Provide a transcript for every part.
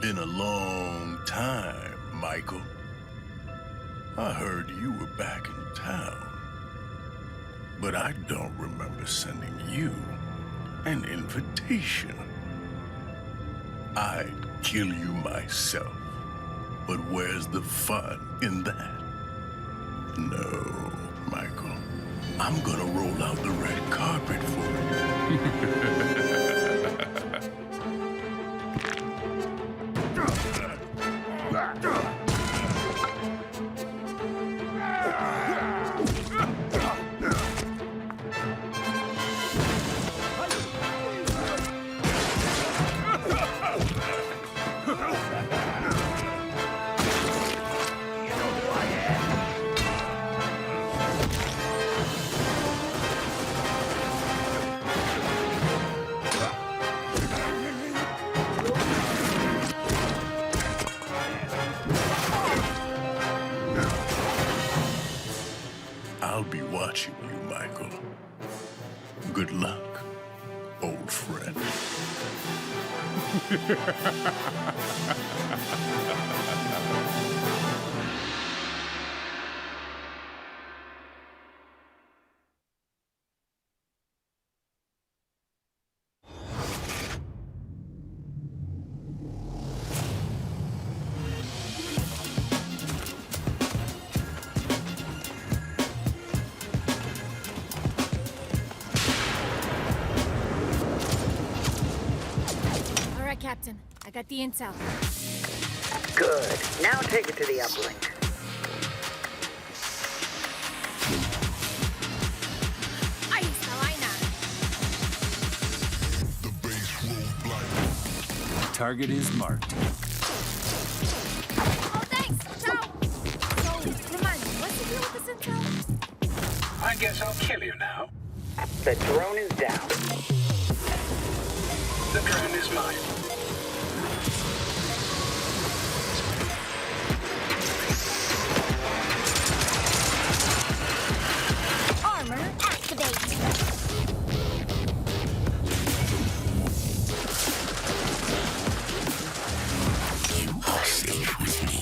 Been a long time, Michael. I heard you were back in town. But I don't remember sending you an invitation. I'd kill you myself. But where's the fun in that? No, Michael. I'm gonna roll out the red carpet for you. I'll be watching you, Michael. Good luck, old friend. Captain, I got the intel. Good. Now take it to the uplink. Ahí está vaina. The base road blind. Target is marked. Oh, thanks. Ciao. So, remind me, what's the deal with this intel? I guess I'll kill you now. The drone is down. The drone is mine. Armor activate. You are safe with me.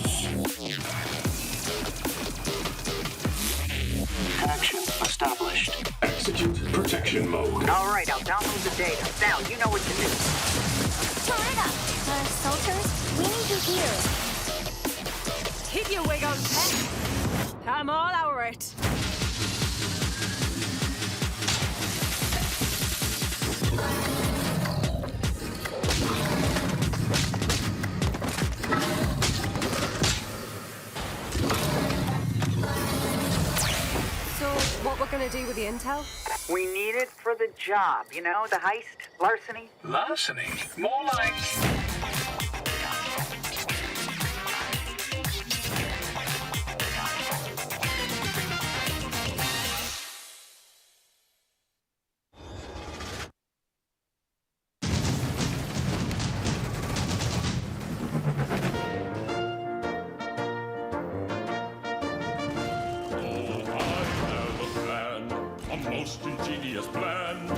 Connection established. Execute protection mode. All right, I'll download the data. Now, you know what to do. Turn it up. Soldiers, we need you here. Keep your wig on, pet. I'm all over it. So, what we're gonna do with the intel? We need it for the job. You know, the heist, larceny. Larceny? More like... most ingenious plan to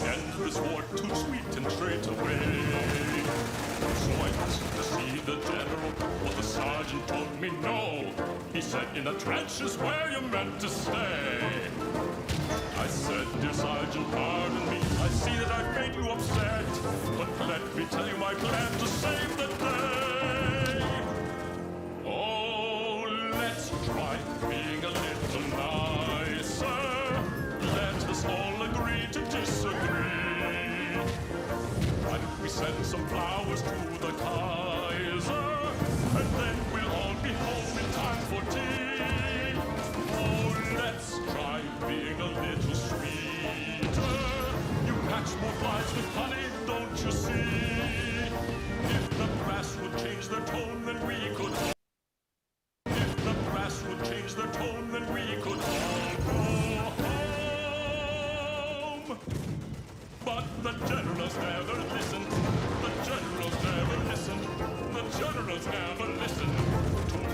end this war too sweet and straight away. So I asked to see the general, but the sergeant told me no. He said in the trenches where you're meant to stay. I said, dear sergeant, pardon me, I see that I've made you upset, but let me tell you my plan to save the day. Oh, let's try being a little nicer. Let us all agree to disagree. Why don't we send some flowers to the Kaiser, and then we'll all be home in time for tea. Oh, let's try being a little sweeter. You catch more flies with honey, don't you see? If the brass would change their tone, then we could all... If the brass would change their tone, then we could all go home. But the generals never listened. The generals never listened. The generals never listened to me.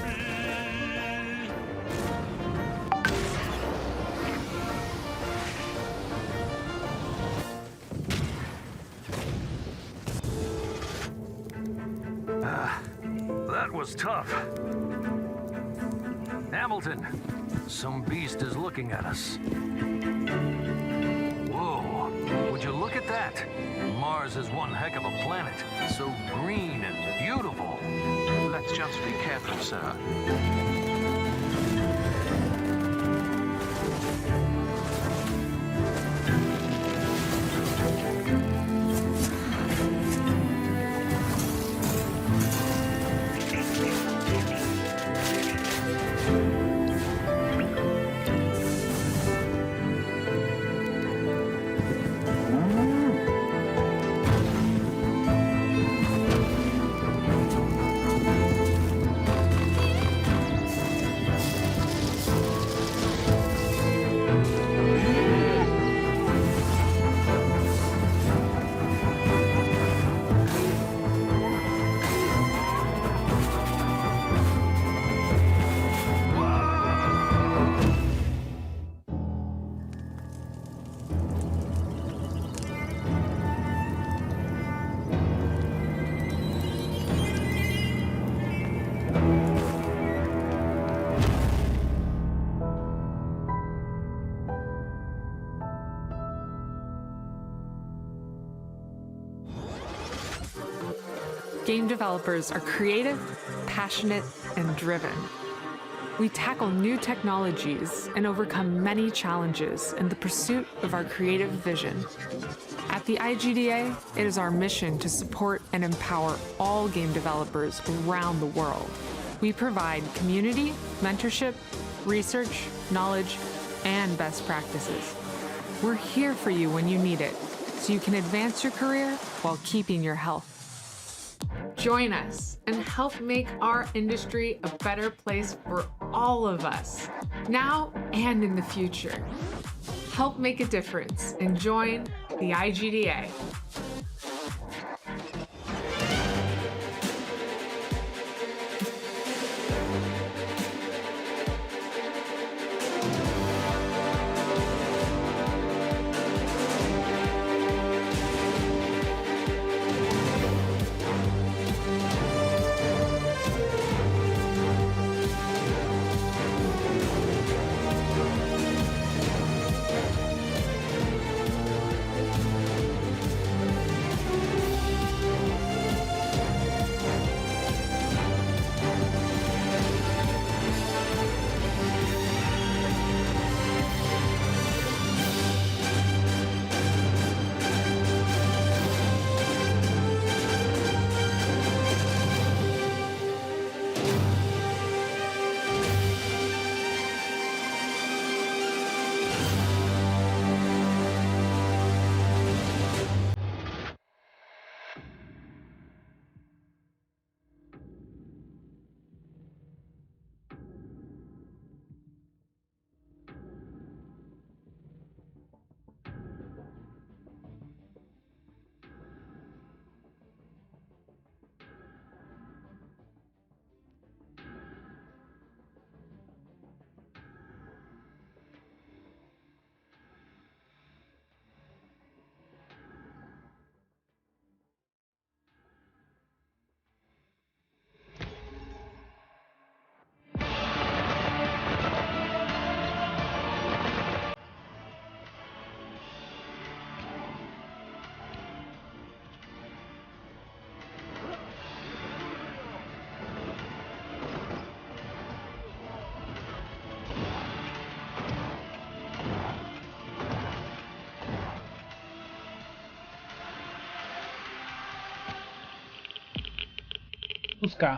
was tough. Hamilton, some beast is looking at us. Whoa, would you look at that? Mars is one heck of a planet. So green and beautiful. Let's just be careful, sir. Game developers are creative, passionate, and driven. We tackle new technologies and overcome many challenges in the pursuit of our creative vision. At the IGDA, it is our mission to support and empower all game developers around the world. We provide community, mentorship, research, knowledge, and best practices. We're here for you when you need it, so you can advance your career while keeping your health. Join us and help make our industry a better place for all of us, now and in the future. Help make a difference and join the IGDA. Buscar.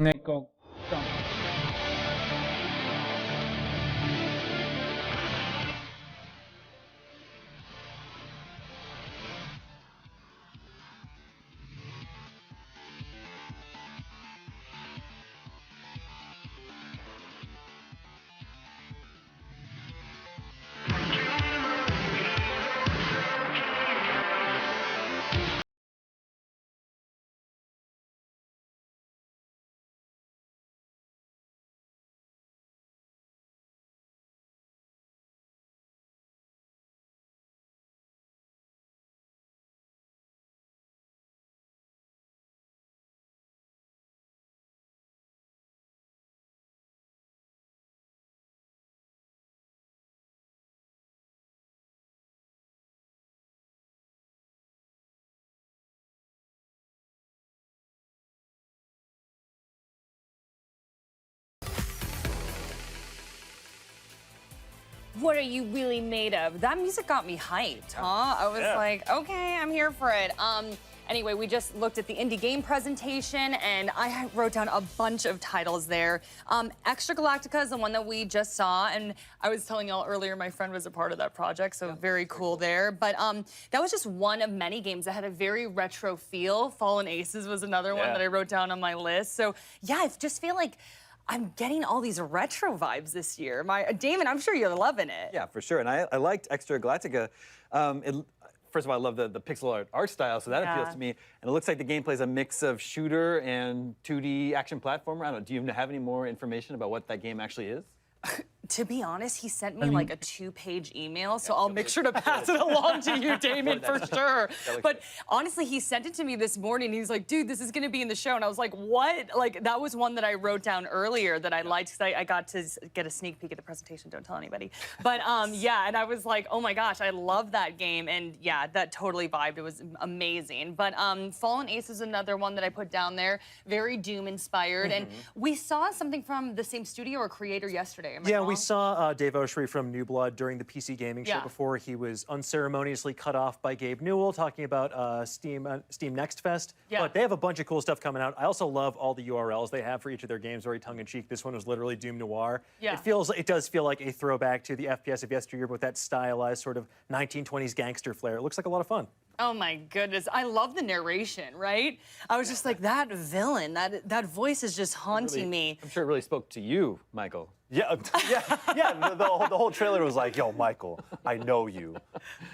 Neko. What are you really made of? That music got me hyped, huh? I was like, okay, I'm here for it. Anyway, we just looked at the indie game presentation, and I wrote down a bunch of titles there. Extra Galactica is the one that we just saw, and I was telling y'all earlier, my friend was a part of that project, so very cool there. But that was just one of many games that had a very retro feel. Fallen Aces was another one that I wrote down on my list. So yeah, I just feel like I'm getting all these retro vibes this year. Damon, I'm sure you're loving it. Yeah, for sure. And I liked Extra Galactica. First of all, I love the pixel art style, so that appeals to me. And it looks like the gameplay is a mix of shooter and 2D action platformer. I don't know, do you have any more information about what that game actually is? To be honest, he sent me like a 2-page email, so I'll make sure to pass it along to you, Damon, for sure. But honestly, he sent it to me this morning. He's like, dude, this is going to be in the show. And I was like, what? Like, that was one that I wrote down earlier that I liked, because I got to get a sneak peek at the presentation. Don't tell anybody. But yeah, and I was like, oh my gosh, I love that game. And yeah, that totally vibed. It was amazing. But Fallen Ace is another one that I put down there. Very Doom-inspired. And we saw something from the same studio or creator yesterday. Am I wrong? We saw Dave Oshry from New Blood during the PC Gaming Show before he was unceremoniously cut off by Gabe Newell talking about Steam Next Fest. But they have a bunch of cool stuff coming out. I also love all the URLs they have for each of their games, very tongue-in-cheek. This one was literally Doom Noir. It does feel like a throwback to the FPS of yesteryear, but with that stylized sort of 1920s gangster flair. It looks like a lot of fun. Oh my goodness, I love the narration, right? I was just like, that villain, that voice is just haunting me. I'm sure it really spoke to you, Michael. Yeah. The whole trailer was like, yo, Michael, I know you.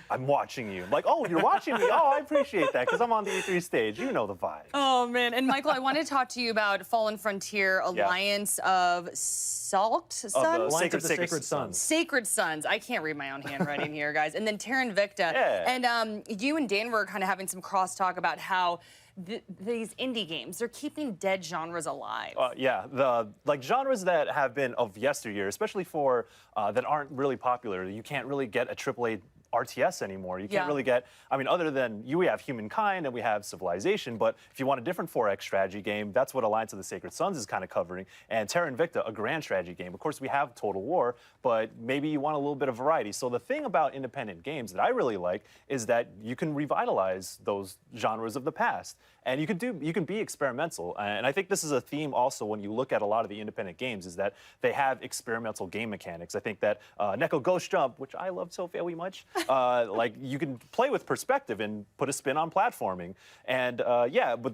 I'm watching you. I'm like, oh, you're watching me? Oh, I appreciate that, because I'm on the E3 stage. You know the vibe. Oh, man. And Michael, I want to talk to you about Fallen Frontier Alliance of Salt Sons? Sacred Sons. Sacred Sons. I can't read my own handwriting here, guys. And then Terra Invicta. And you and Dan were kind of having some crosstalk about how these indie games, they're keeping dead genres alive. Like genres that have been of yesteryear, especially for that aren't really popular. You can't really get a AAA RTS anymore. You can't really get, I mean, other than we have Humankind and we have Civilization, but if you want a different 4X strategy game, that's what Alliance of the Sacred Sons is kind of covering. And Terra Invicta, a grand strategy game. Of course, we have Total War, but maybe you want a little bit of variety. So the thing about independent games that I really like is that you can revitalize those genres of the past. And you can be experimental. And I think this is a theme also when you look at a lot of the independent games, is that they have experimental game mechanics. I think that Neko Ghost Jump, which I love so very much, like you can play with perspective and put a spin on platforming. And but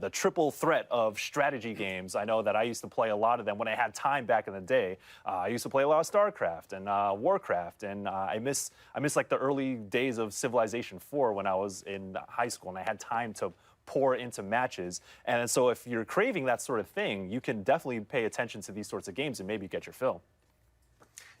the triple threat of strategy games, I know that I used to play a lot of them when I had time back in the day. I used to play a lot of StarCraft and Warcraft, and I miss like the early days of Civilization 4 when I was in high school and I had time to pour into matches. And so if you're craving that sort of thing, you can definitely pay attention to these sorts of games and maybe get your fill.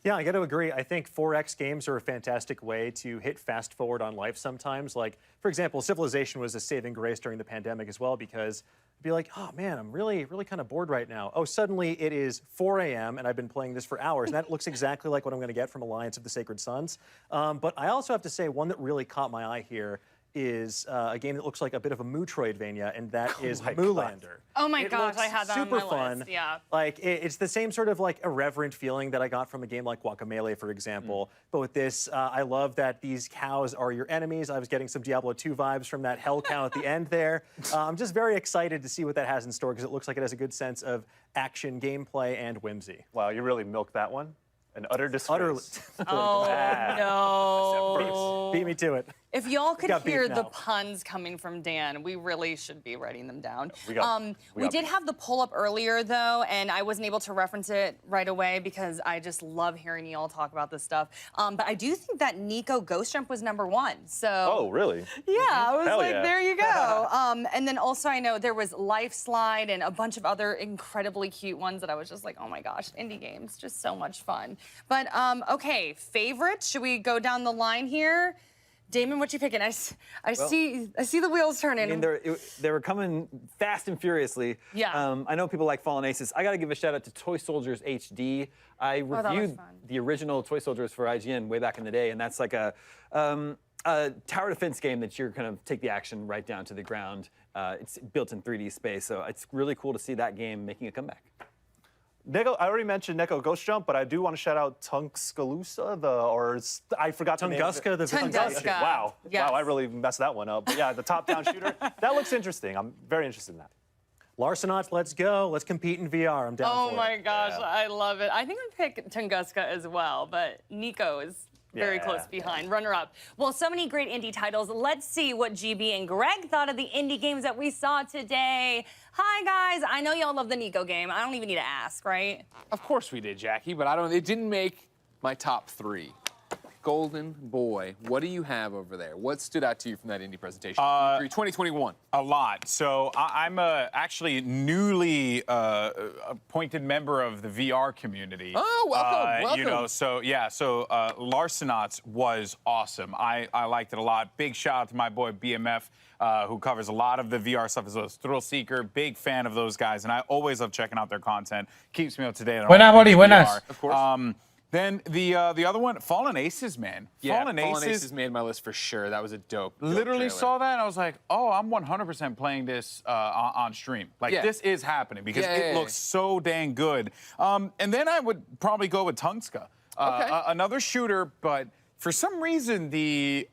Yeah, I got to agree. I think 4X games are a fantastic way to hit fast forward on life sometimes. Like, for example, Civilization was a saving grace during the pandemic as well, because I'd be like, oh man, I'm really kind of bored right now. Oh, suddenly it is 4 a.m. and I've been playing this for hours. And that looks exactly like what I'm going to get from Alliance of the Sacred Sons. But I also have to say, one that really caught my eye here is a game that looks like a bit of a Metroidvania, and that is my Moolander. Oh my gosh, I had that on my super fun. list. Yeah. Like it's the same sort of like irreverent feeling that I got from a game like Guacamelee, for example. But with this, I love that these cows are your enemies. I was getting some Diablo 2 vibes from that hell cow at the end there. I'm just very excited to see what that has in store because it looks like it has a good sense of action, gameplay, and whimsy. Wow, you really milked that one. An utter disgrace. Oh, no. Beat me to it. If y'all could got beef hear the now. puns coming from Dan, we really should be writing them down. We did have the poll up earlier, though, and I wasn't able to reference it right away because I just love hearing y'all talk about this stuff. But I do think that Nico Ghost Jump was #1. So. Oh, really? Yeah, I was Hell like, yeah. there you go. And then also I know there was Life Slide and a bunch of other incredibly cute ones that I was just like, oh my gosh, indie games, just so much fun. But okay, favorites? Should we go down the line here? Damon, what you picking? I see the wheels turning. I mean, they were coming fast and furiously. Yeah. I know people like Fallen Aces. I got to give a shout out to Toy Soldiers HD. I reviewed the original Toy Soldiers for IGN way back in the day, and that's like a tower defense game that you're kind of take the action right down to the ground. It's built in 3D space, so it's really cool to see that game making a comeback. Neko, I already mentioned Neko Ghost Jump, but I do want to shout out Tunguska, I forgot the name. Tunguska. Wow. Yes. Wow, I really messed that one up. But yeah, the top-down shooter. That looks interesting. I'm very interested in that. Larcenauts, let's go. Let's compete in VR. I'm down for it. Oh my gosh, I love it. I think I pick Tunguska as well, but Nico is very close behind, runner-up. Well, so many great indie titles. Let's see what GB and Greg thought of the indie games that we saw today. Hi, guys. I know y'all love the Nico game. I don't even need to ask, right? Of course we did, Jackie, but it didn't make my top 3. Golden Boy, what do you have over there? What stood out to you from that indie presentation? 2021. A lot. So I'm actually newly appointed member of the VR community. Oh, welcome. You know, so Larcenauts was awesome. I liked it a lot. Big shout out to my boy BMF, who covers a lot of the VR stuff as well as Thrill Seeker. Big fan of those guys, and I always love checking out their content. Keeps me up to date on Buenas, Bori, buenas. Of course. Then the other one, Fallen Aces, man. Yeah, Fallen Aces made my list for sure. That was a dope Literally trailer. saw that and I was like, oh, I'm 100% playing this on stream. Like, this is happening because it looks so dang good. And then I would probably go with Tunguska. Another shooter, but for some reason the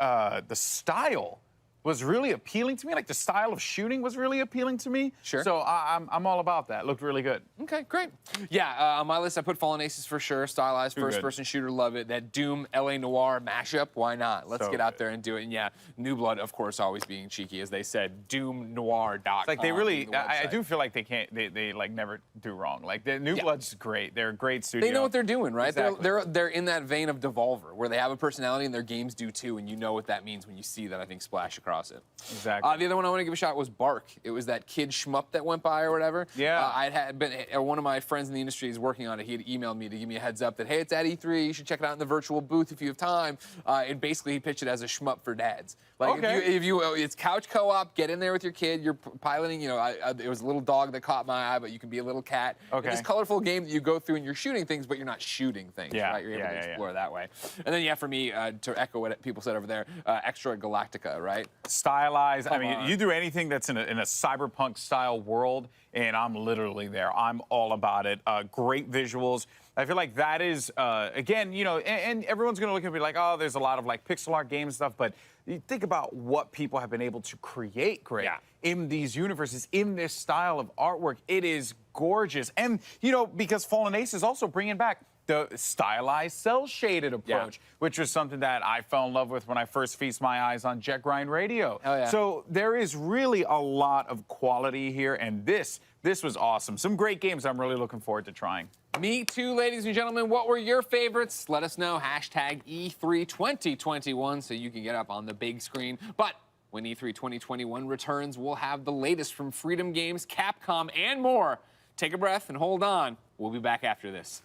style was really appealing to me. Like, the style of shooting was really appealing to me. Sure. So I'm all about that. Looked really good. Okay, great. Yeah, on my list, I put Fallen Aces for sure. Stylized first-person shooter, love it. That Doom LA Noire mashup, why not? Let's get out there and do it. And yeah, New Blood, of course, always being cheeky, as they said, doomnoir.com. It's like they really, I do feel like they like never do wrong. Like, the New Blood's great. They're a great studio. They know what they're doing, right? Exactly. They're in that vein of Devolver, where they have a personality and their games do too, and you know what that means when you see that, I think, splash across it. Exactly. The other one I want to give a shot was Bark. It was that kid shmup that went by or whatever. Yeah. One of my friends in the industry is working on it. He had emailed me to give me a heads up that, hey, it's at E3. You should check it out in the virtual booth if you have time. And basically, he pitched it as a shmup for dads. Like, it's couch co-op. Get in there with your kid. You're piloting. You know, it was a little dog that caught my eye, but you can be a little cat. Okay. It's this colorful game that you go through and you're shooting things, but you're not shooting things. Right? You're able to explore that way. And then, for me, to echo what people said over there, Extra Galactica, right? Stylized. I mean, you do anything that's in a cyberpunk style world, and I'm literally there. I'm all about it. Great visuals. I feel like that is, again, you know, and everyone's going to look at me like, oh, there's a lot of like pixel art game stuff, but you think about what people have been able to create, Greg, in these universes, in this style of artwork. It is gorgeous. And, you know, because Fallen Ace is also bringing back the stylized cel-shaded approach, which was something that I fell in love with when I first feast my eyes on Jet Grind Radio. So there is really a lot of quality here, and this was awesome. Some great games I'm really looking forward to trying. Me too, ladies and gentlemen. What were your favorites? Let us know. Hashtag E3 2021 so you can get up on the big screen. But when E3 2021 returns, we'll have the latest from Freedom Games, Capcom, and more. Take a breath and hold on. We'll be back after this.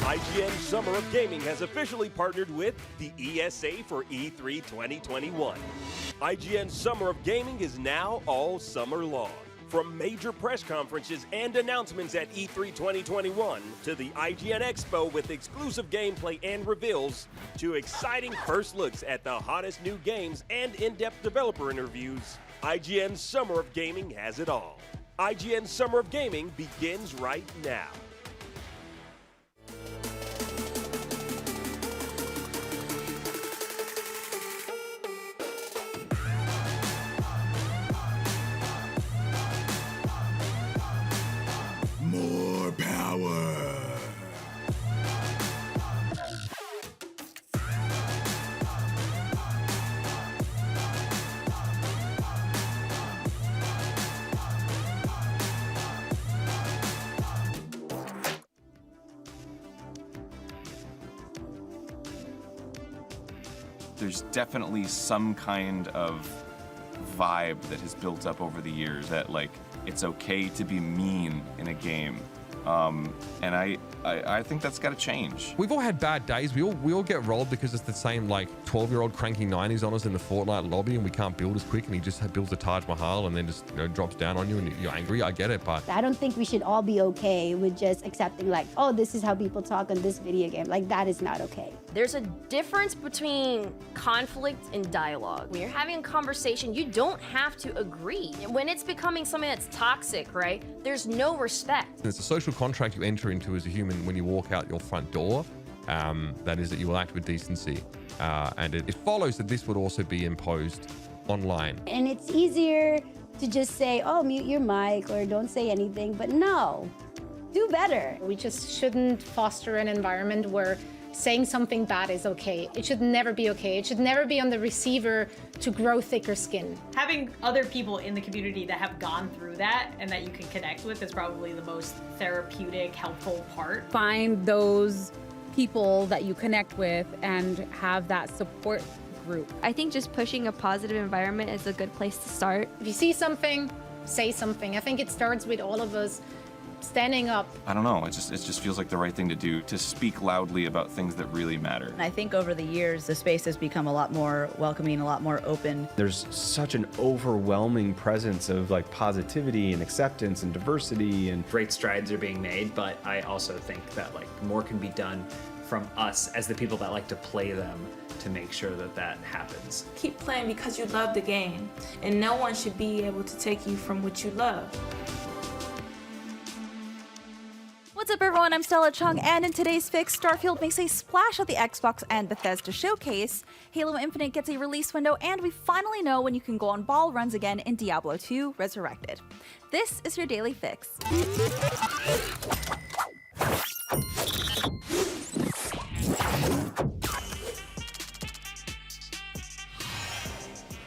IGN Summer of Gaming has officially partnered with the ESA for E3 2021. IGN Summer of Gaming is now all summer long. From major press conferences and announcements at E3 2021 to the IGN Expo with exclusive gameplay and reveals to exciting first looks at the hottest new games and in-depth developer interviews, IGN's Summer of Gaming has it all. IGN's Summer of Gaming begins right now. More power. There's definitely some kind of vibe that has built up over the years that, like, it's okay to be mean in a game. And I think that's got to change. We've all had bad days. We all get rolled because it's the same, like, 12-year-old cranking 90s on us in the Fortnite lobby, and we can't build as quick, and he just builds a Taj Mahal and then just, you know, drops down on you and you're angry. I get it, but I don't think we should all be okay with just accepting, like, oh, this is how people talk on this video game. Like, that is not okay. There's a difference between conflict and dialogue. When you're having a conversation, you don't have to agree. And when it's becoming something that's toxic, right, there's no respect. it's a social contract you enter into as a human when you walk out your front door. That is that you will act with decency. And it follows that this would also be imposed online. And it's easier to just say, oh, mute your mic or don't say anything, but no, do better. We just shouldn't foster an environment where saying something bad is okay. It should never be okay. It should never be on the receiver to grow thicker skin. Having other people in the community that have gone through that and that you can connect with is probably the most therapeutic, helpful part. Find those people that you connect with and have that support group. I think just pushing a positive environment is a good place to start. If you see something, say something. I think it starts with all of us standing up. I don't know, it just feels like the right thing to do, to speak loudly about things that really matter. And I think over the years, the space has become a lot more welcoming, a lot more open. There's such an overwhelming presence of, like, positivity and acceptance and diversity, and great strides are being made, but I also think that, like, more can be done from us as the people that like to play them to make sure that that happens. Keep playing because you love the game, and no one should be able to take you from what you love. What's up, everyone? I'm Stella Chung, and in today's fix, Starfield makes a splash at the Xbox and Bethesda showcase, Halo Infinite gets a release window, and we finally know when you can go on ball runs again in Diablo 2 Resurrected. This is your daily fix.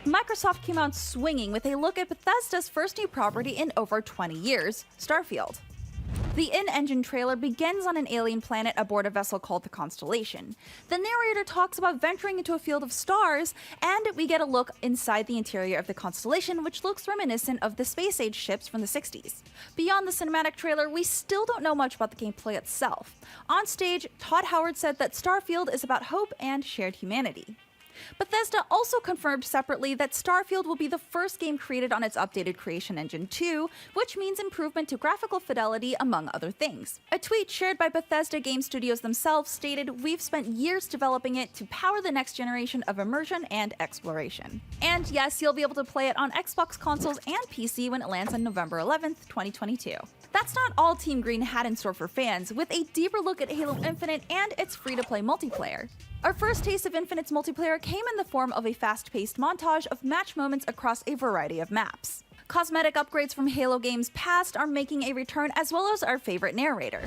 Microsoft came out swinging with a look at Bethesda's first new property in over 20 years, Starfield. The in-engine trailer begins on an alien planet aboard a vessel called the Constellation. The narrator talks about venturing into a field of stars, and we get a look inside the interior of the Constellation, which looks reminiscent of the space-age ships from the 60s. Beyond the cinematic trailer, we still don't know much about the gameplay itself. On stage, Todd Howard said that Starfield is about hope and shared humanity. Bethesda also confirmed separately that Starfield will be the first game created on its updated Creation Engine 2, which means improvement to graphical fidelity, among other things. A tweet shared by Bethesda Game Studios themselves stated, "We've spent years developing it to power the next generation of immersion and exploration." And yes, you'll be able to play it on Xbox consoles and PC when it lands on November 11th, 2022. That's not all Team Green had in store for fans, with a deeper look at Halo Infinite and its free-to-play multiplayer. Our first taste of Infinite's multiplayer came in the form of a fast-paced montage of match moments across a variety of maps. Cosmetic upgrades from Halo games past are making a return, as well as our favorite narrator.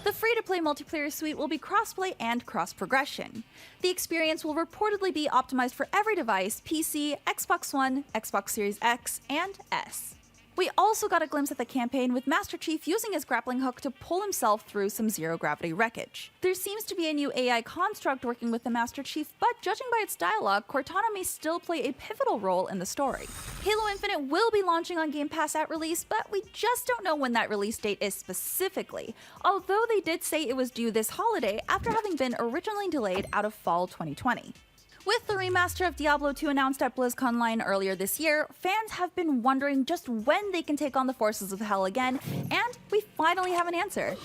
The free-to-play multiplayer suite will be crossplay and cross-progression. The experience will reportedly be optimized for every device: PC, Xbox One, Xbox Series X, and S. We also got a glimpse at the campaign with Master Chief using his grappling hook to pull himself through some zero-gravity wreckage. There seems to be a new AI construct working with the Master Chief, but judging by its dialogue, Cortana may still play a pivotal role in the story. Halo Infinite will be launching on Game Pass at release, but we just don't know when that release date is specifically, although they did say it was due this holiday after having been originally delayed out of fall 2020. With the remaster of Diablo 2 announced at BlizzConline earlier this year, fans have been wondering just when they can take on the forces of hell again, and we finally have an answer.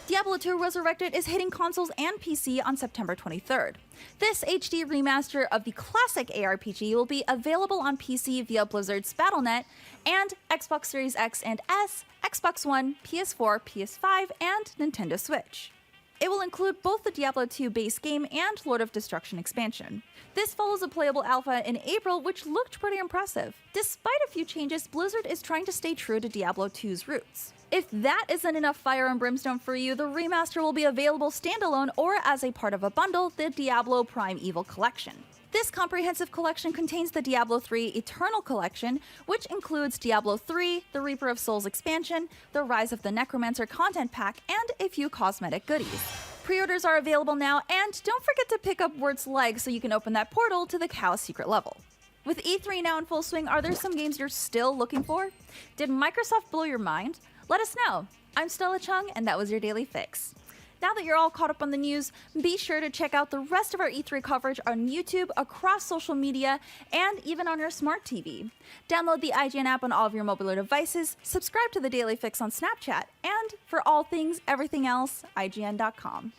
Diablo 2 Resurrected is hitting consoles and PC on September 23rd. This HD remaster of the classic ARPG will be available on PC via Blizzard's Battle.net and Xbox Series X and S, Xbox One, PS4, PS5, and Nintendo Switch. It will include both the Diablo 2 base game and Lord of Destruction expansion. This follows a playable alpha in April, which looked pretty impressive. Despite a few changes, Blizzard is trying to stay true to Diablo 2's roots. If that isn't enough fire and brimstone for you, the remaster will be available standalone or as a part of a bundle, the Diablo Prime Evil Collection. This comprehensive collection contains the Diablo 3 Eternal Collection, which includes Diablo 3, the Reaper of Souls expansion, the Rise of the Necromancer content pack, and a few cosmetic goodies. Pre-orders are available now, and don't forget to pick up Word's Leg so you can open that portal to the Chaos Secret level. With E3 now in full swing, are there some games you're still looking for? Did Microsoft blow your mind? Let us know. I'm Stella Chung, and that was your Daily Fix. Now that you're all caught up on the news, be sure to check out the rest of our E3 coverage on YouTube, across social media, and even on your smart TV. Download the IGN app on all of your mobile devices, subscribe to the Daily Fix on Snapchat, and for all things, everything else, IGN.com.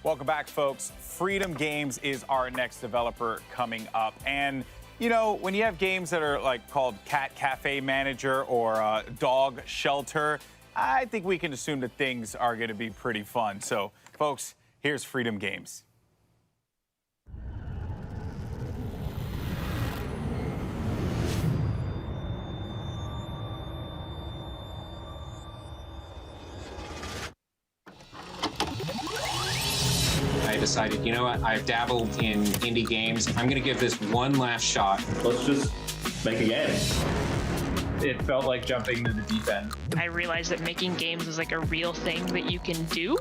Welcome back, folks. Freedom Games is our next developer coming up. And you know, when you have games that are like called Cat Cafe Manager or Dog Shelter, I think we can assume that things are going to be pretty fun. So, folks, here's Freedom Games. I decided, you know what, I've dabbled in indie games. I'm gonna give this one last shot. Let's just make a game. It felt like jumping into the deep end. I realized that making games was like a real thing that you can do.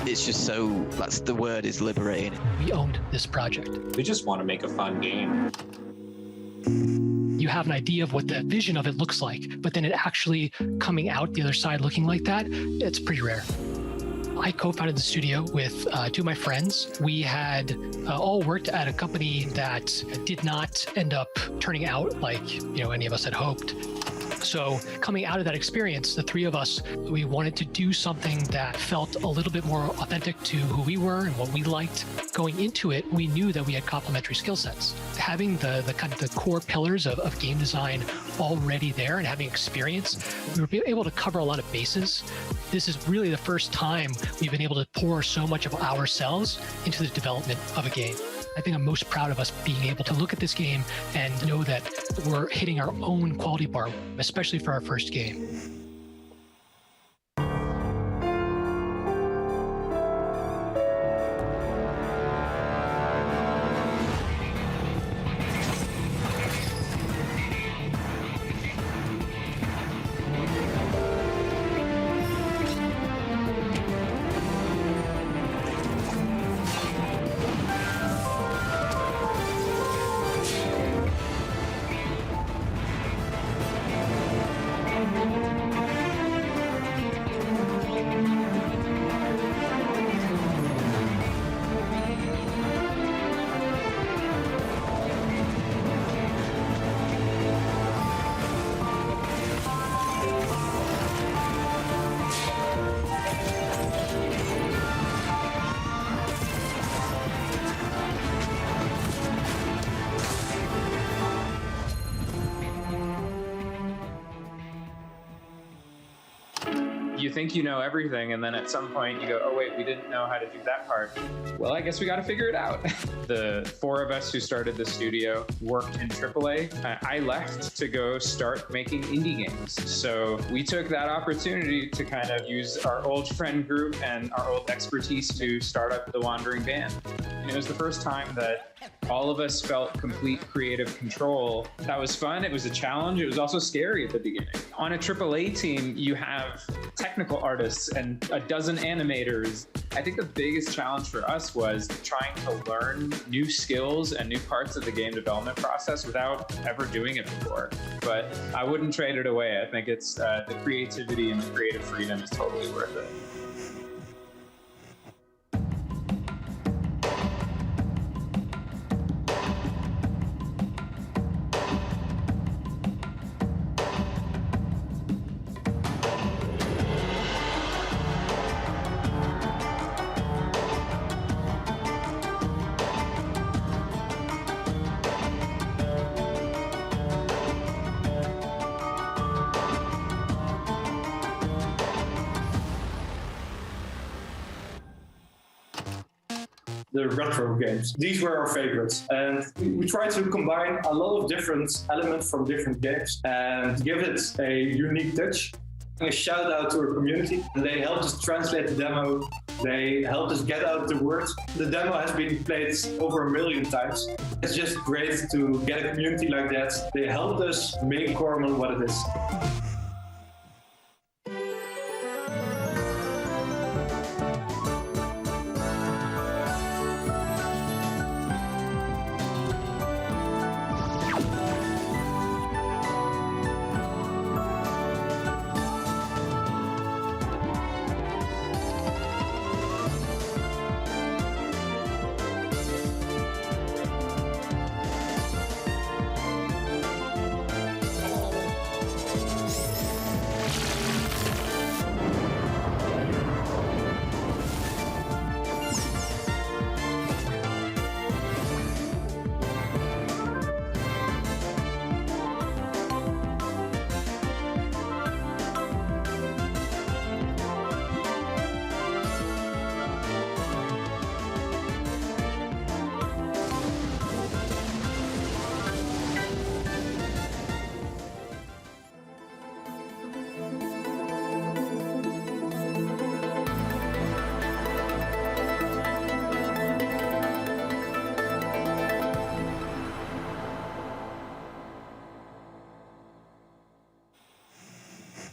It's just so, that's the word, is liberating. We owned this project. We just want to make a fun game. You have an idea of what the vision of it looks like, but then it actually coming out the other side looking like that, it's pretty rare. I co-founded the studio with two of my friends. We had all worked at a company that did not end up turning out like any of us had hoped. So coming out of that experience, the three of us, we wanted to do something that felt a little bit more authentic to who we were and what we liked. Going into it, we knew that we had complementary skill sets. Having the kind of the core pillars of game design already there and having experience, we were able to cover a lot of bases. This is really the first time we've been able to pour so much of ourselves into the development of a game. I think I'm most proud of us being able to look at this game and know that we're hitting our own quality bar, especially for our first game. You think you know everything, and then at some point you go, oh wait, we didn't know how to do that part. Well, I guess we got to figure it out. The four of us who started the studio worked in AAA. I left to go start making indie games. So we took that opportunity to kind of use our old friend group and our old expertise to start up the Wandering Band. And it was the first time that all of us felt complete creative control. That was fun. It was a challenge. It was also scary at the beginning. On a AAA team, you have technical artists and a dozen animators. I think the biggest challenge for us was trying to learn new skills and new parts of the game development process without ever doing it before. But I wouldn't trade it away. I think it's the creativity and the creative freedom is totally worth it. the retro games. These were our favorites. And we tried to combine a lot of different elements from different games and give it a unique touch. A shout out to our community. They helped us translate the demo. They helped us get out the word. The demo has been played over 1 million times. It's just great to get a community like that. They helped us make Corman what it is.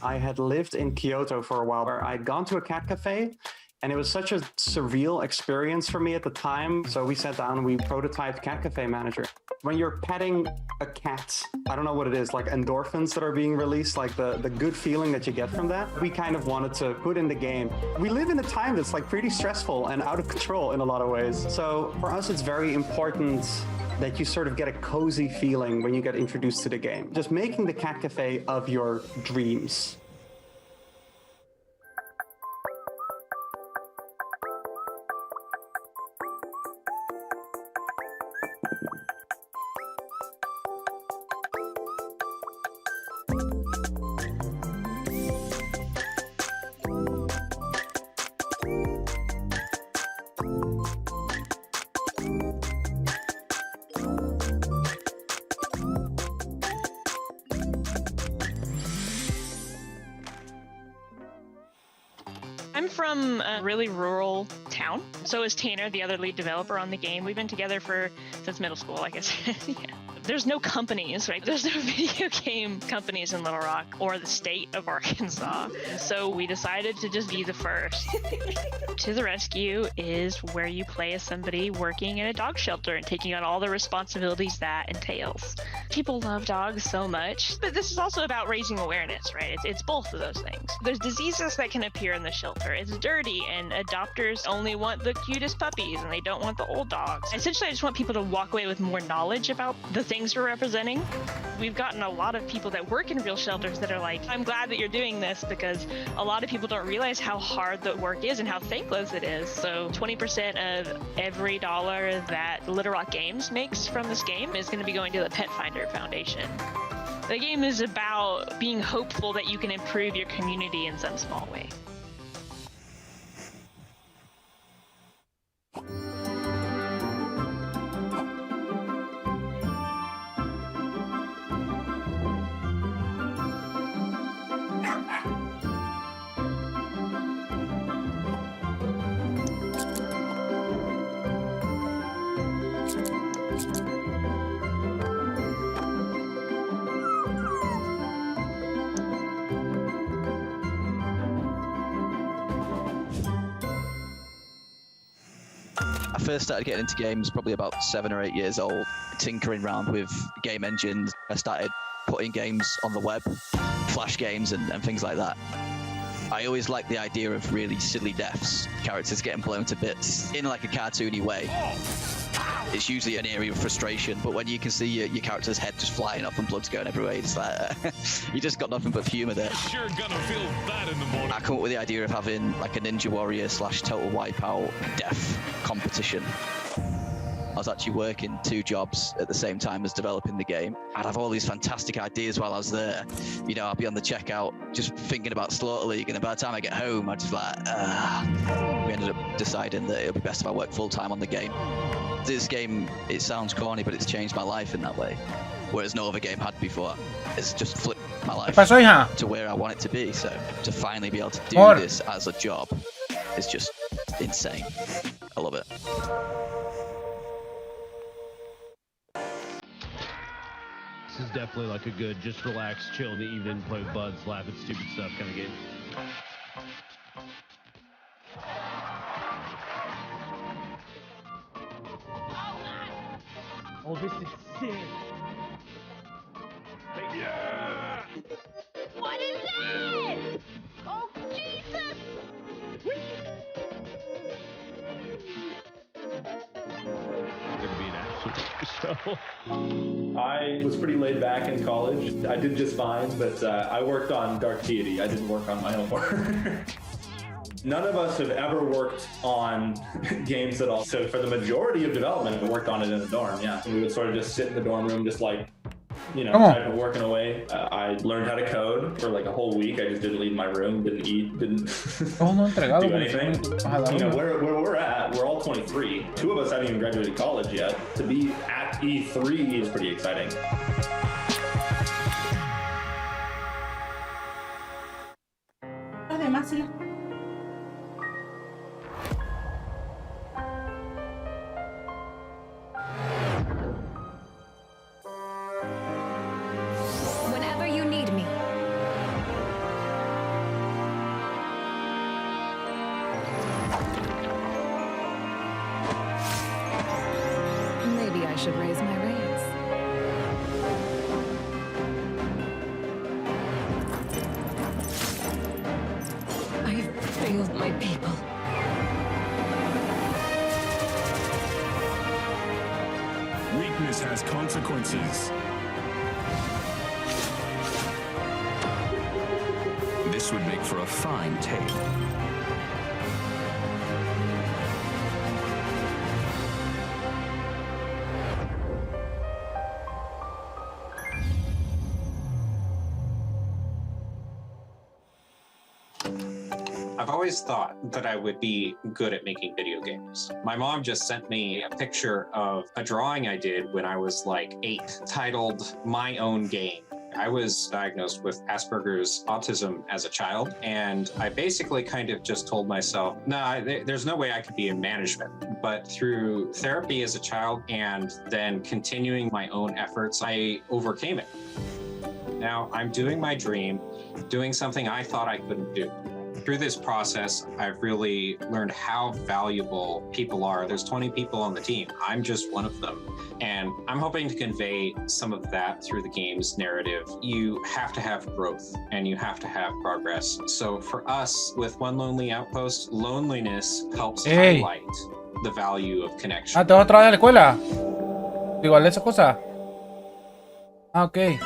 I had lived in Kyoto for a while where I'd gone to a cat cafe and it was such a surreal experience for me at the time. So we sat down and we prototyped Cat Cafe Manager. When you're petting a cat, I don't know what it is, like endorphins that are being released, like the good feeling that you get from that, we kind of wanted to put in the game. We live in a time that's like pretty stressful and out of control in a lot of ways. So for us, it's very important that you sort of get a cozy feeling when you get introduced to the game. Just making the cat cafe of your dreams. I'm from a really rural town. So is Tanner, the other lead developer on the game. We've been together since middle school, like I said. Yeah. There's no companies, right? There's no video game companies in Little Rock or the state of Arkansas. So we decided to just be the first. To the Rescue is where you play as somebody working in a dog shelter and taking on all the responsibilities that entails. People love dogs so much, but this is also about raising awareness, right? It's both of those things. There's diseases that can appear in the shelter. It's dirty, and adopters only want the cutest puppies, and they don't want the old dogs. Essentially, I just want people to walk away with more knowledge about the things we're representing. We've gotten a lot of people that work in real shelters that are like, I'm glad that you're doing this, because a lot of people don't realize how hard the work is and how thankless it is. So 20% of every dollar that Little Rock Games makes from this game is going to be going to the Pet Finder Foundation. The game is about being hopeful that you can improve your community in some small way. I first started getting into games probably about 7 or 8 years old, tinkering around with game engines. I started putting games on the web, Flash games and things like that. I always liked the idea of really silly deaths, characters getting blown to bits in like a cartoony way. It's usually an area of frustration, but when you can see your character's head just flying off and blood's going everywhere, it's like, you just got nothing but humour there. Sure gonna feel bad in the morning. I come up with the idea of having like a Ninja Warrior / Total Wipeout death competition. I was actually working 2 jobs at the same time as developing the game. I'd have all these fantastic ideas while I was there. You know, I'd be on the checkout just thinking about Slaughter League, and then by the time I get home, I'd just like, we ended up deciding that it would be best if I worked full-time on the game. This game, it sounds corny, but it's changed my life in that way, whereas no other game had before. It's just flipped my life to where I want it to be. So to finally be able to do this as a job is just insane. I love it. This is definitely like a good, just relax, chill in the evening, play with buds, laugh at stupid stuff kind of game. Oh, this is sick. Yeah! What is that? Oh, Jesus! Gonna be an absolute show. I was pretty laid back in college. I did just fine, but I worked on Dark Deity. I didn't work on my own work. None of us have ever worked on games at all. So for the majority of development, we worked on it in a dorm, yeah. We would sort of just sit in the dorm room, just like, you know, type of working away. I learned how to code for like a whole week. I just didn't leave my room, didn't eat, didn't do anything. You know, where we're at, we're all 23. 2 of us haven't even graduated college yet. To be at E3 is pretty exciting. Whenever you need me. Maybe I should raise my rates. I've failed my people. Weakness has consequences. This would make for a fine tale. I've always thought that I would be good at making video games. My mom just sent me a picture of a drawing I did when I was like 8, titled My Own Game. I was diagnosed with Asperger's autism as a child, and I basically kind of just told myself, there's no way I could be in management. But through therapy as a child and then continuing my own efforts, I overcame it. Now I'm doing my dream, doing something I thought I couldn't do. Through this process, I've really learned how valuable people are. There's 20 people on the team. I'm just one of them. And I'm hoping to convey some of that through the game's narrative. You have to have growth and you have to have progress. So for us, with One Lonely Outpost, loneliness helps highlight the value of connection. Ah, ¿te vas otra vez a la escuela? Igual esa cosa. Ah, ok.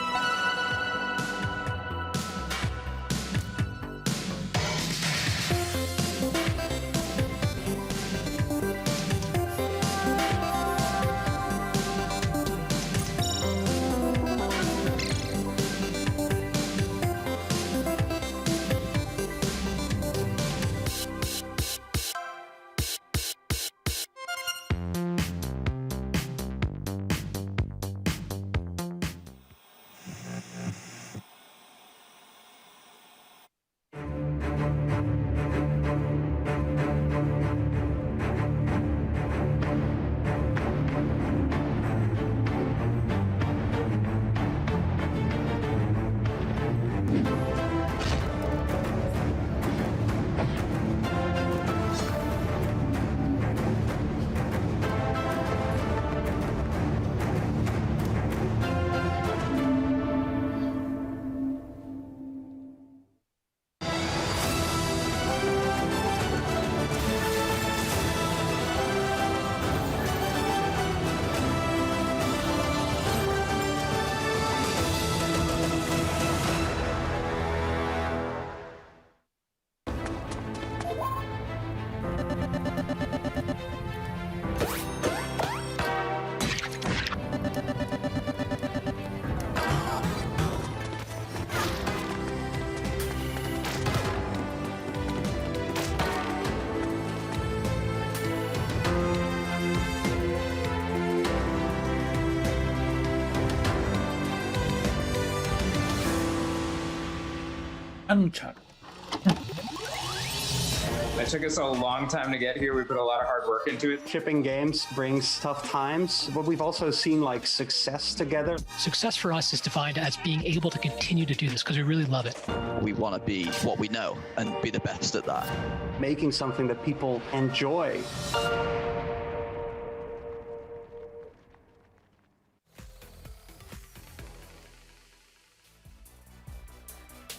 Anunciar. It took us a long time to get here. We put a lot of hard work into it. Shipping games brings tough times, but we've also seen like success together. Success for us is defined as being able to continue to do this because we really love it. We want to be what we know and be the best at that. Making something that people enjoy.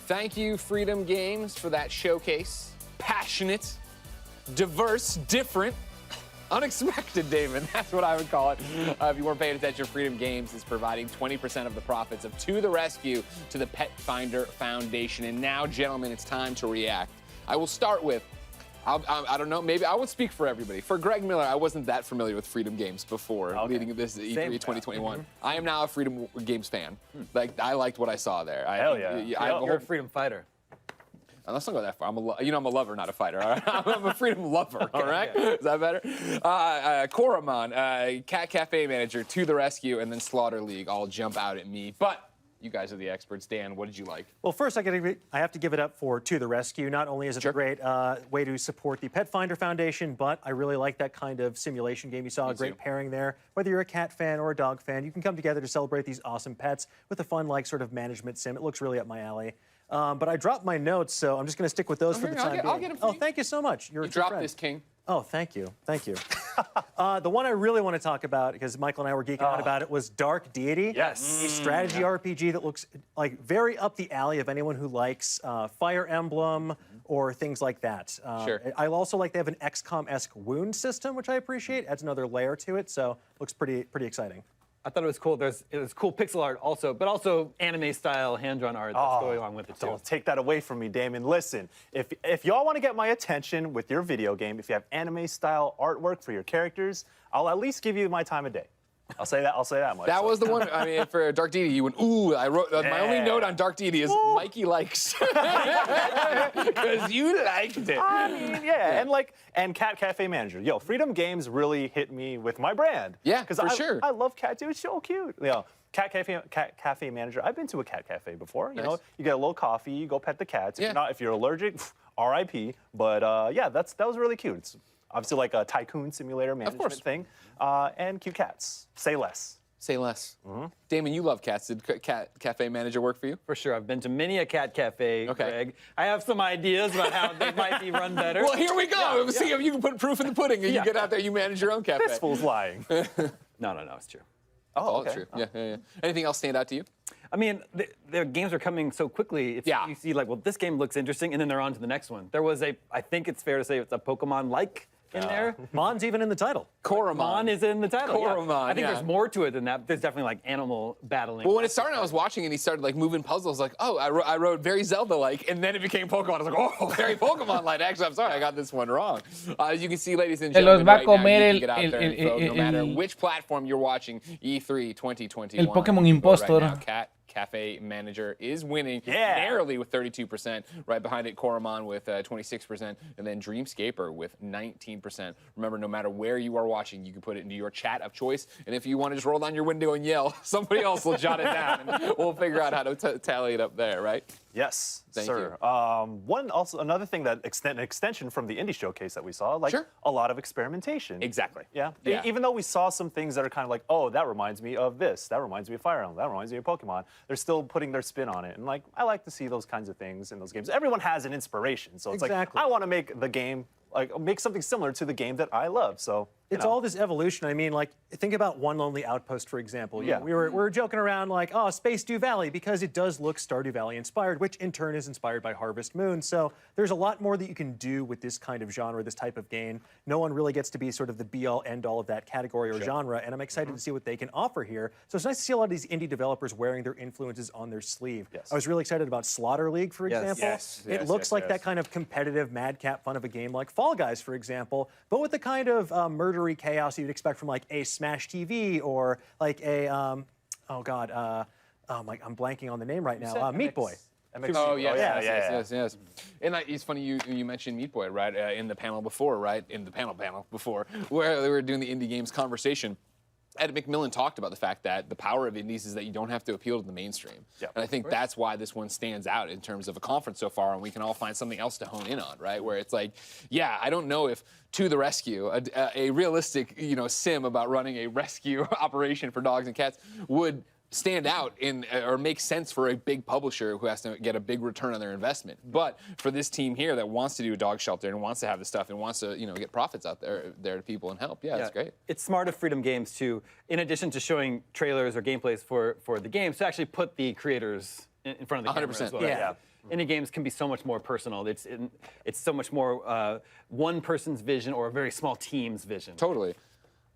Thank you, Freedom Games, for that showcase. Passionate, diverse, different, unexpected, Damon. That's what I would call it. If you weren't paying attention, Freedom Games is providing 20% of the profits of To the Rescue to the Pet Finder Foundation. And now, gentlemen, it's time to react. I will start with, I don't know, maybe I won't speak for everybody. For Greg Miller, I wasn't that familiar with Freedom Games before leading this E3 2021. I am now a Freedom Games fan. Like, I liked what I saw there. Hell yeah. You're a freedom fighter. Let's not go that far. I'm a lover, not a fighter. All right? I'm a freedom lover. All right, Is that better? Koraman, Cat Cafe manager, To the Rescue, and then Slaughter League all jump out at me. But you guys are the experts. Dan, what did you like? Well, first, I have to give it up for To the Rescue. Not only is it a great way to support the Pet Finder Foundation, but I really like that kind of simulation game. You saw a great pairing there. Whether you're a cat fan or a dog fan, you can come together to celebrate these awesome pets with a fun, like, sort of management sim. It looks really up my alley. But I dropped my notes, so I'm just going to stick with those for the time being. I'll get them for you. Thank you so much. You dropped this, King. Oh, thank you. Thank you. The one I really want to talk about, because Michael and I were geeking out about it, was Dark Deity. Yes. A strategy RPG that looks like very up the alley of anyone who likes Fire Emblem or things like that. Sure. I also like they have an XCOM-esque wound system, which I appreciate. Adds another layer to it, so looks pretty exciting. I thought it was cool. It was cool pixel art also, but also anime-style hand-drawn art that's going along with it, too. Don't take that away from me, Damon. Listen, if y'all want to get my attention with your video game, if you have anime-style artwork for your characters, I'll at least give you my time of day. I'll say that much. That was the one. I mean, for Dark Deity, you went, ooh. I wrote my only note on Dark Deity is Mikey likes because you liked it. I mean, yeah, and Cat Cafe Manager. Yo, Freedom Games really hit me with my brand. Yeah, for sure. I love cat. Dude, it's so cute. You know, Cat Cafe Manager. I've been to a cat cafe before. You know, you get a little coffee, you go pet the cats. If you're allergic, R.I.P. But yeah, that was really cute. It's obviously like a tycoon simulator management thing. And cute cats. Say less. Say less. Damon, you love cats. Did Cat Cafe Manager work for you? For sure. I've been to many a cat cafe, Greg. I have some ideas about how they might be run better. Well, here we go. See if you can put proof in the pudding and you get out there, you manage your own cafe. This fool's lying. No, it's true. Oh, okay. True. Yeah. Anything else stand out to you? I mean, their games are coming so quickly. You see, like, well, this game looks interesting, and then they're on to the next one. There was I think it's fair to say it's a Pokemon-like in there. Mon's even in the title. Koraman. Mon is in the title. Koraman, I think there's more to it than that. There's definitely like animal battling. Well, when it started, I was watching and he started like moving puzzles. Like, oh, I wrote very Zelda-like, and then it became Pokemon. I was like, oh, very Pokemon-like. Actually, I'm sorry, I got this one wrong. As you can see, ladies and gentlemen, right now, you can get out there and vote no matter which platform you're watching. E3 2021. El Pokémon Impostor. Right now, Cat Cafe Manager is winning narrowly with 32%. Right behind it, Koraman with 26%, and then Dreamscaper with 19%. Remember, no matter where you are watching, you can put it into your chat of choice, and if you want to just roll down your window and yell, somebody else will jot it down, and we'll figure out how to tally it up there, right? Yes, Thank sir. Another thing that an extension from the indie showcase that we saw, like a lot of experimentation. Exactly. Yeah. Even though we saw some things that are kind of like, oh, that reminds me of this, that reminds me of Fire Emblem, that reminds me of Pokemon. They're still putting their spin on it, and like I like to see those kinds of things in those games. Everyone has an inspiration, so it's like I want to make the game. Like, make something similar to the game that I love. So it's all this evolution. I mean, like, think about One Lonely Outpost, for example. Yeah, we were joking around like, oh, Space Dew Valley, because it does look Stardew Valley inspired, which in turn is inspired by Harvest Moon. So there's a lot more that you can do with this kind of genre, this type of game. No one really gets to be sort of the be-all, end-all of that category or genre, and I'm excited to see what they can offer here. So it's nice to see a lot of these indie developers wearing their influences on their sleeve. I was really excited about Slaughter League, for example. It looks like that kind of competitive madcap fun of a game like Fall Guys, for example, but with the kind of murdery chaos you'd expect from like a Smash TV or like a, I'm blanking on the name right now, Meat Boy. Oh, yes. And it's funny you mentioned Meat Boy, right, in the panel before, right, in the panel before, where they were doing the indie games conversation. Ed McMillan talked about the fact that the power of indies is that you don't have to appeal to the mainstream. And I think that's why this one stands out in terms of a conference so far, and we can all find something else to hone in on, right? Where it's like, yeah, I don't know if To the Rescue, a realistic, sim about running a rescue operation for dogs and cats would stand out or make sense for a big publisher who has to get a big return on their investment. But for this team here that wants to do a dog shelter and wants to have this stuff and wants to, get profits out there to people and help, it's great. It's smart of Freedom Games to, in addition to showing trailers or gameplays for the games, to actually put the creators in front of the camera as well. Yeah. Indie games can be so much more personal. It's so much more one person's vision or a very small team's vision. Totally.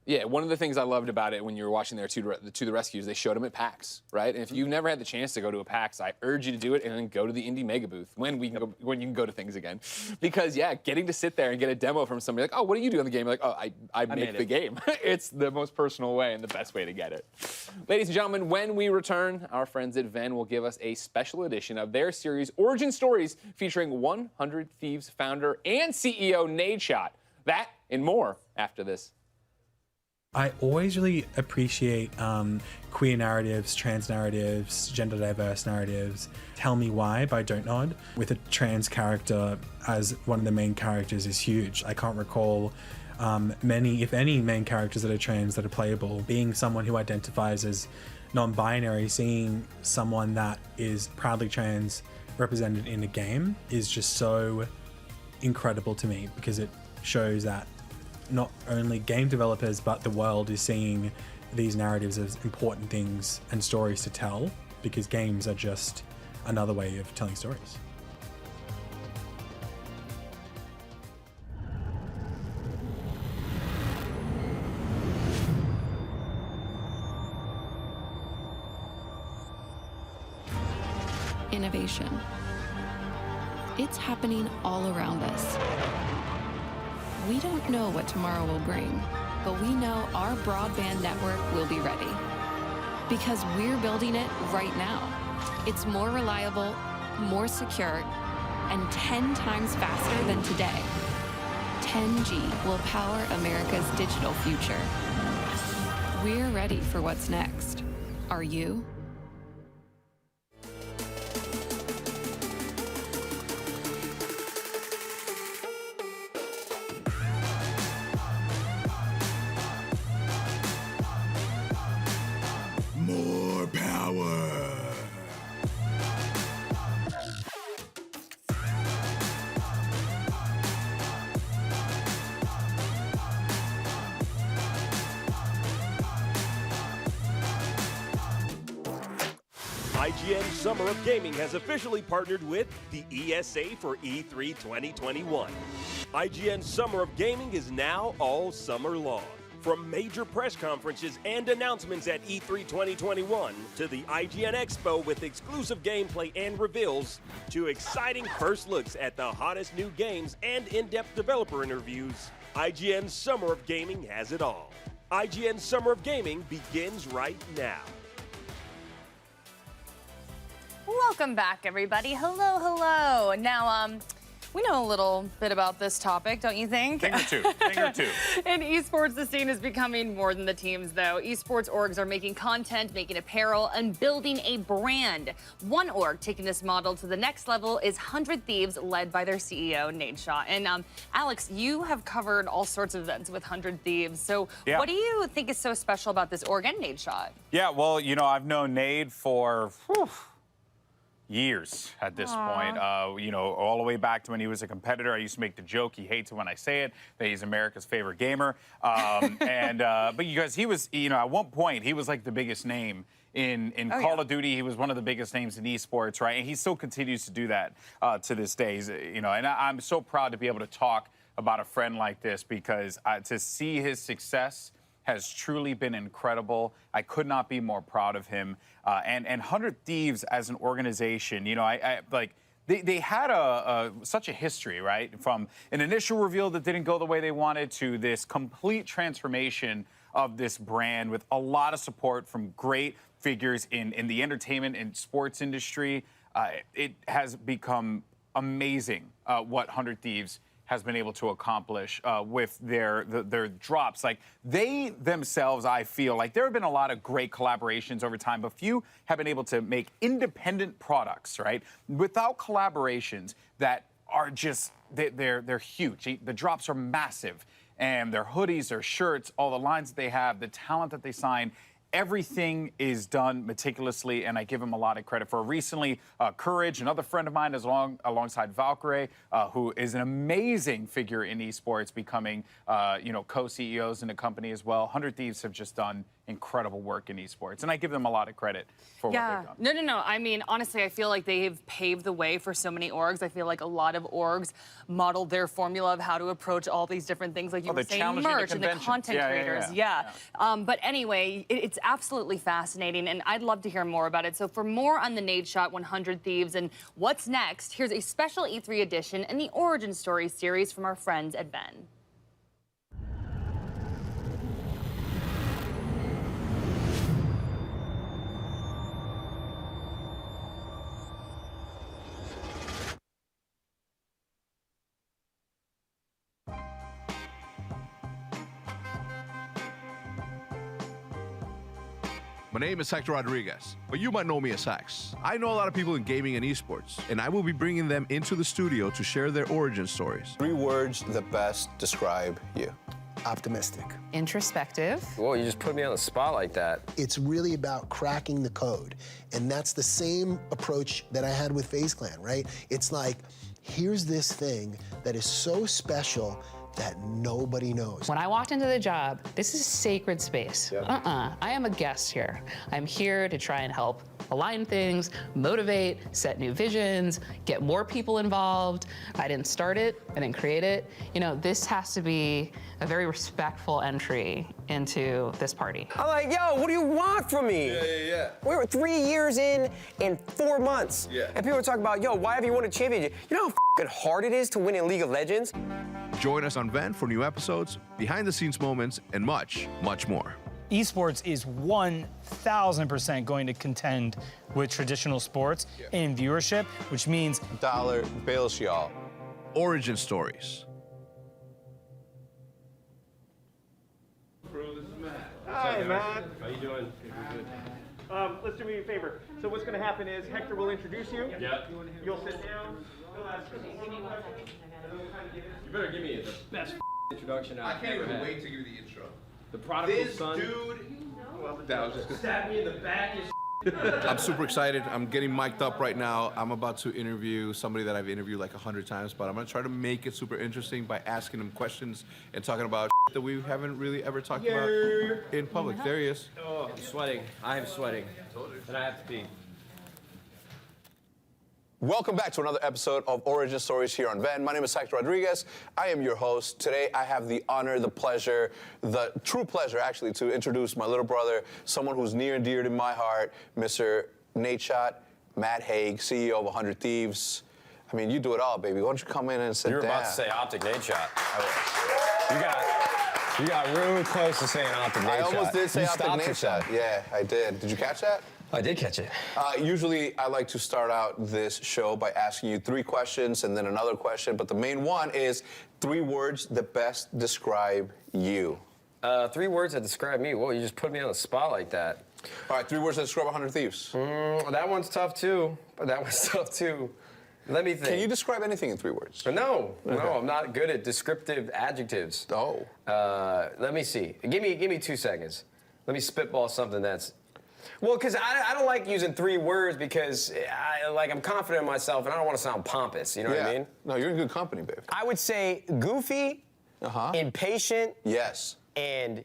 Yeah, one of the things I loved about it when you were watching their To the Rescue is they showed them at PAX, right? And if you've never had the chance to go to a PAX, I urge you to do it and then go to the Indie Mega Booth when you can go to things again. Because, getting to sit there and get a demo from somebody like, oh, what do you do on the game? You're like, oh, I make the game. It's the most personal way and the best way to get it. Ladies and gentlemen, when we return, our friends at Venn will give us a special edition of their series, Origin Stories, featuring 100 Thieves founder and CEO Nadeshot. That and more after this. I always really appreciate queer narratives, trans narratives, gender diverse narratives. Tell Me Why by Don't Nod, with a trans character as one of the main characters, is huge. I can't recall many, if any, main characters that are trans that are playable. Being someone who identifies as non-binary, seeing someone that is proudly trans represented in a game is just so incredible to me, because it shows that not only game developers but the world is seeing these narratives as important things and stories to tell, because games are just another way of telling stories. Innovation. It's happening all around us. We don't know what tomorrow will bring, but we know our broadband network will be ready. Because we're building it right now. It's more reliable, more secure, and 10 times faster than today. 10G will power America's digital future. We're ready for what's next. Are you? More power. IGN Summer of Gaming has officially partnered with the ESA for E3 2021. IGN Summer of Gaming is now all summer long. From major press conferences and announcements at E3 2021 to the IGN Expo with exclusive gameplay and reveals to exciting first looks at the hottest new games and in-depth developer interviews, IGN Summer of Gaming has it all. IGN Summer of Gaming begins right now. Welcome back, everybody. Hello, hello. Now, we know a little bit about this topic, don't you think? Thing or two. In esports, the scene is becoming more than the teams, though. Esports orgs are making content, making apparel, and building a brand. One org taking this model to the next level is 100 Thieves, led by their CEO, Nadeshot. And Alex, you have covered all sorts of events with 100 Thieves. So what do you think is so special about this org and Nadeshot? Yeah, well, I've known Nade for years at this point, all the way back to when he was a competitor. I used to make the joke, he hates it when I say it, that he's America's favorite gamer. But because he was, at one point, he was like the biggest name in Call of Duty. He was one of the biggest names in esports, right? And he still continues to do that to this day. And I'm so proud to be able to talk about a friend like this, because to see his success has truly been incredible. I could not be more proud of him. And 100 Thieves as an organization, they had such a history, right? From an initial reveal that didn't go the way they wanted to this complete transformation of this brand with a lot of support from great figures in the entertainment and sports industry. It has become amazing what 100 Thieves has been able to accomplish with their drops. Like, they themselves, I feel like there have been a lot of great collaborations over time, but few have been able to make independent products, right? Without collaborations that are just, they're huge. The drops are massive, and their hoodies, their shirts, all the lines that they have, the talent that they sign, everything is done meticulously, and I give him a lot of credit for. Recently, Courage, another friend of mine, is alongside Valkyrie, who is an amazing figure in esports, becoming co-CEOs in the company as well. 100 Thieves have just done incredible work in esports, and I give them a lot of credit for what they've done. No. I mean, honestly, I feel like they've paved the way for so many orgs. I feel like a lot of orgs modeled their formula of how to approach all these different things, like you were saying, merch and the content creators. But anyway, it's absolutely fascinating, and I'd love to hear more about it. So for more on the Nade Shot 100 Thieves and what's next, here's a special E3 edition and the Origin Story series from our friends at Ben. My name is Hector Rodriguez, but you might know me as Hex. I know a lot of people in gaming and esports, and I will be bringing them into the studio to share their origin stories. 3 words that best describe you. Optimistic. Introspective. Whoa, you just put me on the spot like that. It's really about cracking the code, and that's the same approach that I had with FaZe Clan, right? It's like, here's this thing that is so special that nobody knows. When I walked into the job, this is sacred space. I am a guest here. I'm here to try and help align things, motivate, set new visions, get more people involved. I didn't start it, I didn't create it. You know, this has to be a very respectful entry into this party. I'm like, yo, what do you want from me? We were 3 years in 4 months. And people were talking about, yo, why have you won a championship? You know how f***ing hard it is to win in League of Legends? Join us on Vent for new episodes, behind-the-scenes moments, and much, much more. Esports is 1,000% going to contend with traditional sports in viewership, which means dollar bills, y'all. Origin stories. Bro, this is Matt. Hi, Matt. How you doing? Good. Let's do me a favor. So what's going to happen is Hector will introduce you. Yeah. You'll sit down. He'll ask you You better give me the best introduction I I've can't ever even had. wait to give you the intro. The prodigal This son. dude, that was just Stab me in the back. I'm super excited. I'm getting mic'd up right now. I'm about to interview somebody that I've interviewed like 100 times, but I'm gonna try to make it super interesting by asking him questions and talking about that we haven't really ever talked about in public. There he is. Oh, I'm sweating. I am sweating. And I have to pee. Welcome back to another episode of Origin Stories here on Ven. My name is Hector Rodriguez. I am your host. Today I have the honor, the pleasure, the true pleasure actually, to introduce my little brother, someone who's near and dear to my heart, Mr. Nade Shot, Matt Haig, CEO of 100 Thieves. I mean, you do it all, baby. Why don't you come in and sit down? You're about to say Optic Nade Shot. You got really close to saying Optic Nade Shot. I almost did say Optic Nade yourself. Shot. Yeah, I did. Did you catch that? I did catch it. Usually, I like to start out this show by asking you 3 questions and then another question, but the main one is 3 words that best describe you. 3 words that describe me? Whoa, you just put me on the spot like that. All right, 3 words that describe 100 Thieves. That one's tough, too. Let me think. Can you describe anything in 3 words? No, Okay. I'm not good at descriptive adjectives. Oh. Let me see. Give me 2 seconds. Let me spitball something that's... Well, because I don't like using 3 words because I'm confident in myself and I don't want to sound pompous. You know what I mean? No, you're in good company, baby. I would say goofy, impatient, yes, and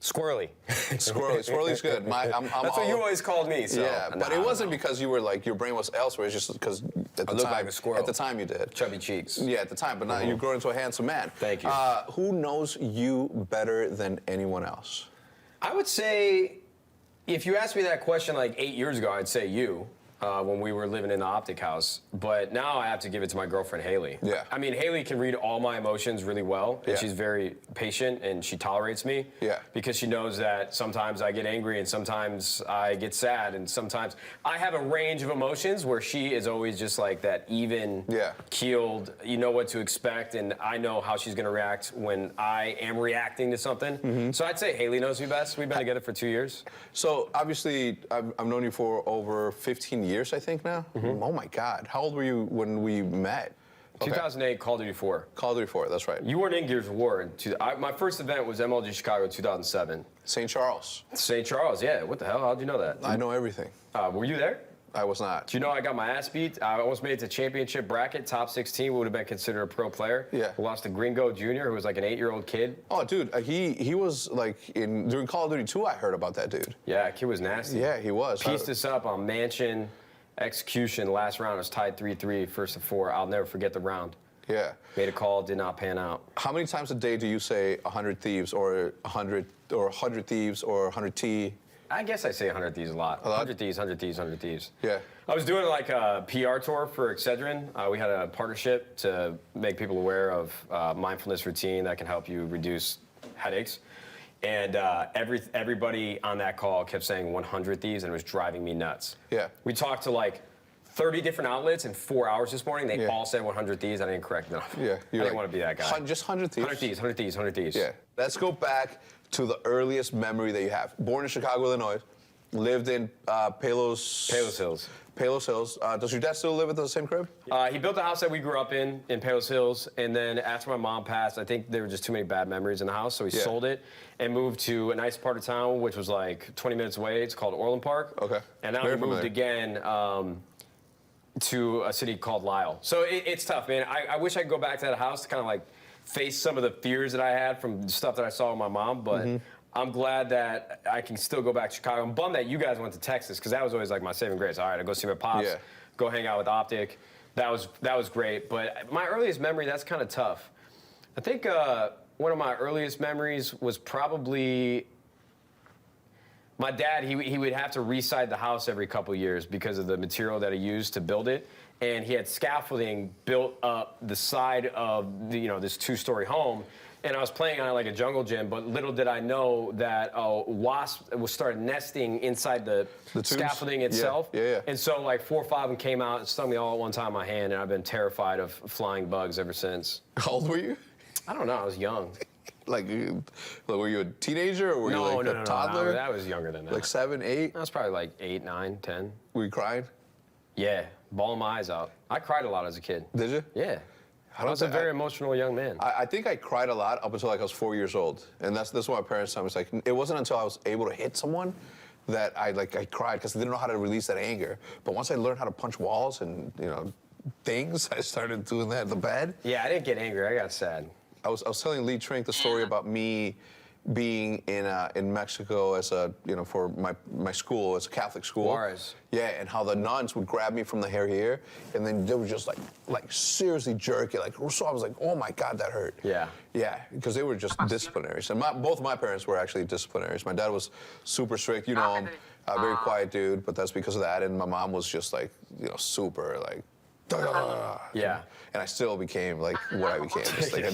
squirrely. Squirrely's good. That's what you always called me. So. Yeah, but it wasn't because you were like, your brain was elsewhere. It's just because at the look time, like a squirrel. At the time you did. Chubby cheeks. Yeah, at the time, but now you've grown into a handsome man. Thank you. Who knows you better than anyone else? I would say, if you asked me that question like 8 years ago, I'd say you. when we were living in the Optic house, but now I have to give it to my girlfriend, Haley. Yeah. I mean, Haley can read all my emotions really well, and Yeah. she's very patient, and she tolerates me. Yeah. Because she knows that sometimes I get angry, and sometimes I get sad, and sometimes I have a range of emotions where she is always just like that even keeled, you know what to expect, and I know how she's gonna react when I am reacting to something. So I'd say Haley knows me best. We've been together for 2 years. So obviously, I've known you for over 15 years, I think now. Oh my God, how old were you when we met? 2008, Call of Duty 4. Call of Duty 4, that's right. You weren't in Gears of War. My first event was MLG Chicago 2007. St. Charles. St. Charles, yeah. What the hell? How'd you know that? I know everything. Were you there? I was not. Do you know I got my ass beat? I almost made it to championship bracket, top 16, would have been considered a pro player. Yeah. Lost to Gringo Jr., who was like an 8-year-old kid. Oh, dude, he was like during Call of Duty 2. I heard about that dude. Yeah, kid was nasty. Yeah, he was. Pieced us up on Mansion execution. Last round was tied 3-3, first of 4. I'll never forget the round. Yeah. Made a call, did not pan out. How many times a day do you say 100 thieves or 100 thieves or 100 T? I guess I say 100 Thieves a lot. 100 Thieves, 100 Thieves, 100 Thieves. Yeah. I was doing like a PR tour for Excedrin. We had a partnership to make people aware of mindfulness routine that can help you reduce headaches. And everybody on that call kept saying 100 Thieves, and it was driving me nuts. Yeah. We talked to like 30 different outlets in 4 hours this morning. They all said 100 Thieves. I didn't correct enough. Yeah. I didn't want to be that guy. Just 100 Thieves? 100 Thieves, 100 Thieves, 100 Thieves. Yeah. Let's go back to the earliest memory that you have. Born in Chicago, Illinois. Lived in Palos Hills. Palos Hills. Does your dad still live at the same crib? He built the house that we grew up in Palos Hills, and then after my mom passed, I think there were just too many bad memories in the house, so he sold it and moved to a nice part of town, which was like 20 minutes away. It's called Orland Park. Okay. And now Very he moved familiar. again to a city called Lisle. So it's tough, man. I wish I could go back to that house to kind of like face some of the fears that I had from the stuff that I saw with my mom, but I'm glad that I can still go back to Chicago. I'm bummed that you guys went to Texas, because that was always like my saving grace. All right, I go see my pops, go hang out with Optic. That was great. But my earliest memory, that's kind of tough. I think one of my earliest memories was probably my dad. He would have to reside the house every couple years because of the material that he used to build it. And he had scaffolding built up the side of this 2-story home. And I was playing on it like a jungle gym, but little did I know that a wasp started nesting inside the scaffolding itself. Yeah. And so like 4 or 5 of them came out and stung me all at one time in my hand, and I've been terrified of flying bugs ever since. How old were you? I don't know, I was young. Like, were you a teenager or were you like a toddler? No, I was younger than that. Like 7, 8? I was probably like 8, 9, 10. Were you crying? Yeah, bawling my eyes out. I cried a lot as a kid. Did you? Yeah. I was a very emotional young man. I think I cried a lot up until like I was 4 years old, and that's what my parents told me. It's like it wasn't until I was able to hit someone that I cried, because I didn't know how to release that anger. But once I learned how to punch walls and things, I started doing that in the bed. Yeah, I didn't get angry. I got sad. I was telling Lee Trink the story about me being in Mexico as for my school, as a Catholic school. Juarez. Yeah, and how the nuns would grab me from the hair here, and then they would just like seriously jerk it. So I was like, oh my God, that hurt. Yeah. Yeah, because they were just disciplinaries. And both of my parents were actually disciplinaries. My dad was super strict, him, a very quiet dude, but that's because of that. And my mom was just super like, yeah. And I still became like what I became. Just like